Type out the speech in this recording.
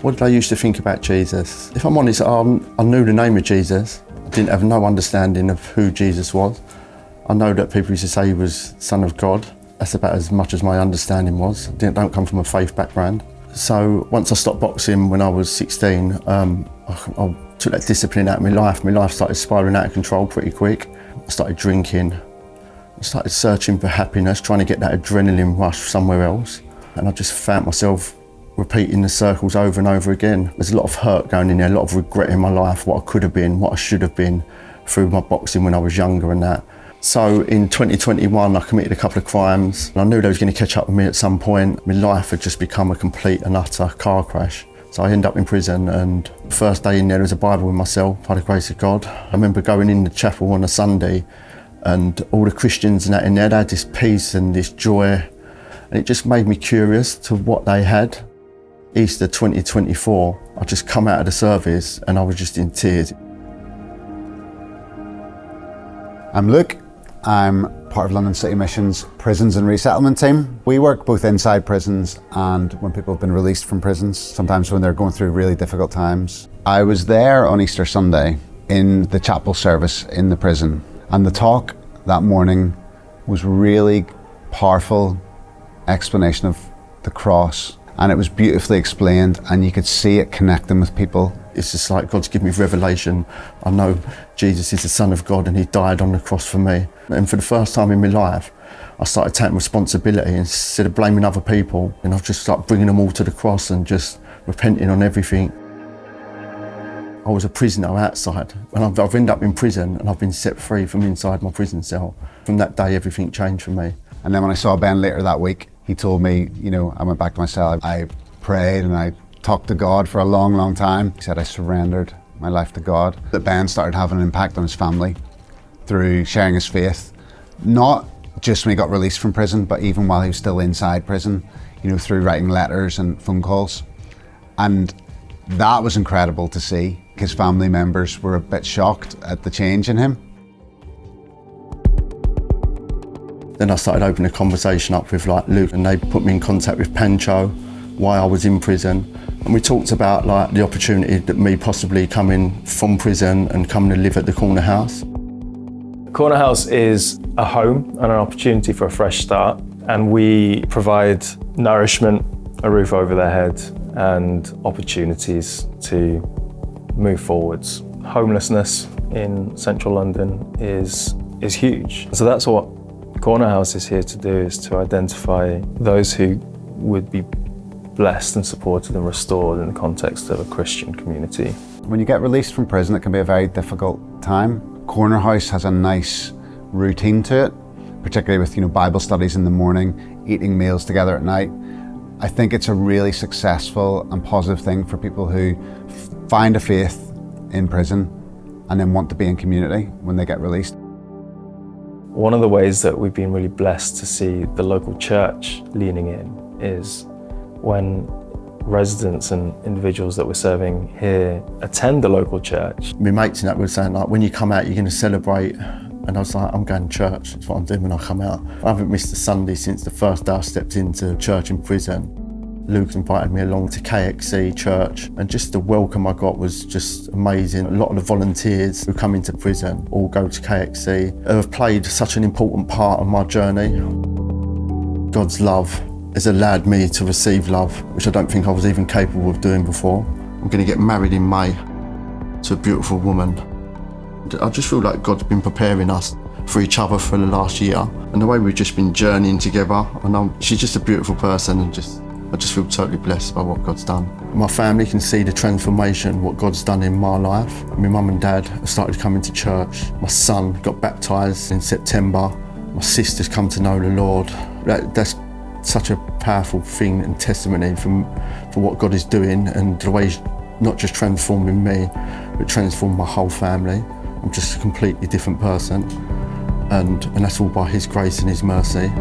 What did I used to think about Jesus? If I'm honest, I knew the name of Jesus. I didn't have no understanding of who Jesus was. I know that people used to say he was Son of God. That's about as much as my understanding was. I don't come from a faith background. So once I stopped boxing when I was 16, I took that discipline out of my life. My life started spiralling out of control pretty quick. I started drinking. I started searching for happiness, trying to get that adrenaline rush somewhere else. And I just found myself repeating the circles over and over again. There's a lot of hurt going in there, a lot of regret in my life, what I could have been, what I should have been through my boxing when I was younger and that. So in 2021, I committed a couple of crimes. I knew they was going to catch up with me at some point. My life had just become a complete and utter car crash. So I ended up in prison, and the first day in there was a Bible with myself, by the grace of God. I remember going in the chapel on a Sunday, and all the Christians and that in there, they had this peace and this joy, and it just made me curious to what they had. Easter 2024, I just come out of the service and I was just in tears. I'm Luke. I'm part of London City Mission's Prisons and Resettlement team. We work both inside prisons and when people have been released from prisons, sometimes when they're going through really difficult times. I was there on Easter Sunday in the chapel service in the prison, and the talk that morning was really powerful explanation of the cross, and it was beautifully explained and you could see it connecting with people. It's just like God's given me revelation. I know Jesus is the Son of God and he died on the cross for me. And for the first time in my life, I started taking responsibility instead of blaming other people. And I've just started bringing them all to the cross and just repenting on everything. I was a prisoner outside, and I've ended up in prison and I've been set free from inside my prison cell. From that day, everything changed for me. And then when I saw Ben later that week, he told me, I went back to my cell. I prayed and I talked to God for a long, long time. He said I surrendered my life to God. That Ben started having an impact on his family through sharing his faith, not just when he got released from prison, but even while he was still inside prison, through writing letters and phone calls. And that was incredible to see. His family members were a bit shocked at the change in him. Then I started opening a conversation up with Luke, and they put me in contact with Pancho, why I was in prison. And we talked about the opportunity that me possibly coming from prison and coming to live at the Corner House. Corner House is a home and an opportunity for a fresh start, and we provide nourishment, a roof over their head, and opportunities to move forwards. Homelessness in central London is huge. So that's what Corner House is here to do, is to identify those who would be blessed and supported and restored in the context of a Christian community. When you get released from prison, it can be a very difficult time. Corner House has a nice routine to it, particularly with Bible studies in the morning, eating meals together at night. I think it's a really successful and positive thing for people who find a faith in prison and then want to be in community when they get released. One of the ways that we've been really blessed to see the local church leaning in is when residents and individuals that we're serving here attend the local church. My mates and that were saying, when you come out, you're going to celebrate. And I was like, I'm going to church. That's what I'm doing when I come out. I haven't missed a Sunday since the first day I stepped into church in prison. Luke invited me along to KXC church, and just the welcome I got was just amazing. A lot of the volunteers who come into prison all go to KXC, have played such an important part on my journey. God's love has allowed me to receive love, which I don't think I was even capable of doing before. I'm going to get married in May to a beautiful woman. I just feel like God's been preparing us for each other for the last year, and the way we've just been journeying together. And she's just a beautiful person, and I just feel totally blessed by what God's done. My family can see the transformation, what God's done in my life. My mum and dad have started coming to church. My son got baptised in September. My sister's come to know the Lord. That's such a powerful thing and testimony for what God is doing, and the way He's not just transforming me, but transformed my whole family. I'm just a completely different person, and that's all by His grace and His mercy.